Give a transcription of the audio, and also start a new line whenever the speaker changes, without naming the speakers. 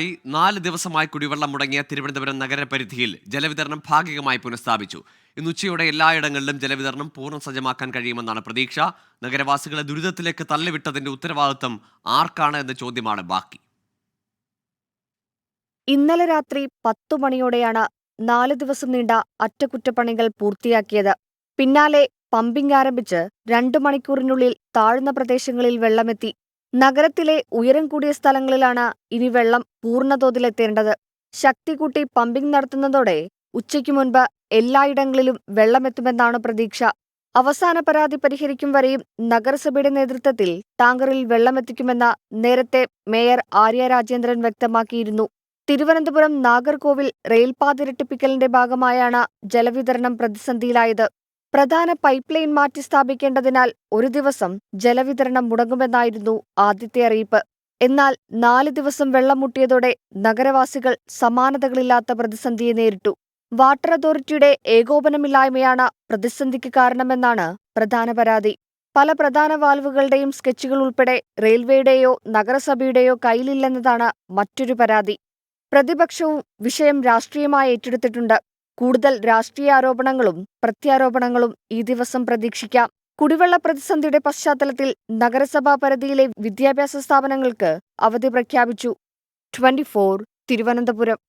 4 ദിവസമായി കുടിവെള്ളം മുടങ്ങിയ തിരുവനന്തപുരം നഗരപരിധിയിൽ ജലവിതരണം ഭാഗികമായി പുനഃസ്ഥാപിച്ചു. ഇന്ന് ഉച്ചയോടെ എല്ലായിടങ്ങളിലും ജലവിതരണം പൂർണ്ണ സജ്ജമാക്കാൻ കഴിയുമെന്നാണ് പ്രതീക്ഷ. നഗരവാസികളെ ദുരിതത്തിലേക്ക് തള്ളിവിട്ടതിന്റെ ഉത്തരവാദിത്തം ആർക്കാണ് എന്ന ചോദ്യമാണ് ബാക്കി.
ഇന്നലെ രാത്രി 10 മണിയോടെയാണ് 4 ദിവസം നീണ്ട അറ്റകുറ്റപ്പണികൾ പൂർത്തിയാക്കിയത്. പിന്നാലെ പമ്പിംഗ് ആരംഭിച്ച് 2 മണിക്കൂറിനുള്ളിൽ താഴ്ന്ന പ്രദേശങ്ങളിൽ വെള്ളമെത്തി. നഗരത്തിലെ ഉയരം കൂടിയ സ്ഥലങ്ങളിലാണ് ഇനി വെള്ളം പൂർണ്ണതോതിലെത്തേണ്ടത്. ശക്തി കൂട്ടി പമ്പിംഗ് നടത്തുന്നതോടെ ഉച്ചയ്ക്ക് മുൻപ് എല്ലായിടങ്ങളിലും വെള്ളമെത്തുമെന്നാണ് പ്രതീക്ഷ. അവസാന പരാതി പരിഹരിക്കും വരെയും നഗരസഭയുടെ നേതൃത്വത്തിൽ ടാങ്കറിൽ വെള്ളമെത്തിക്കുമെന്ന് നേരത്തെ മേയർ ആര്യ രാജേന്ദ്രൻ വ്യക്തമാക്കിയിരുന്നു. തിരുവനന്തപുരം നാഗർകോവിൽ റെയിൽപാത ഇരട്ടിപ്പിക്കലിന്റെ ഭാഗമായാണ് ജലവിതരണം പ്രതിസന്ധിയിലായത്. പ്രധാന പൈപ്പ് ലൈൻ മാറ്റി സ്ഥാപിക്കേണ്ടതിനാൽ ഒരു ദിവസം ജലവിതരണം മുടങ്ങുമെന്നായിരുന്നു ആദ്യത്തെ അറിയിപ്പ്. എന്നാൽ 4 ദിവസം വെള്ളം മുട്ടിയതോടെ നഗരവാസികൾ സമാനതകളില്ലാത്ത പ്രതിസന്ധിയെ നേരിട്ടു. വാട്ടർ അതോറിറ്റിയുടെ ഏകോപനമില്ലായ്മയാണ് പ്രതിസന്ധിക്ക് കാരണമെന്നാണ് പ്രധാന പരാതി. പല പ്രധാന വാൽവുകളുടെയും സ്കെച്ചുകൾ ഉൾപ്പെടെ റെയിൽവേയുടെയോ നഗരസഭയുടെയോ കയ്യിലില്ലെന്നതാണ് മറ്റൊരു പരാതി. പ്രതിപക്ഷവും വിഷയം രാഷ്ട്രീയമായി ഏറ്റെടുത്തിട്ടുണ്ട്. കൂടുതൽ രാഷ്ട്രീയ ആരോപണങ്ങളും പ്രത്യാരോപണങ്ങളും ഈ ദിവസം പ്രതീക്ഷിക്കാം. കുടിവെള്ള പ്രതിസന്ധിയുടെ പശ്ചാത്തലത്തിൽ നഗരസഭാ പരിധിയിലെ വിദ്യാഭ്യാസ സ്ഥാപനങ്ങൾക്ക് അവധി പ്രഖ്യാപിച്ചു. 24 തിരുവനന്തപുരം.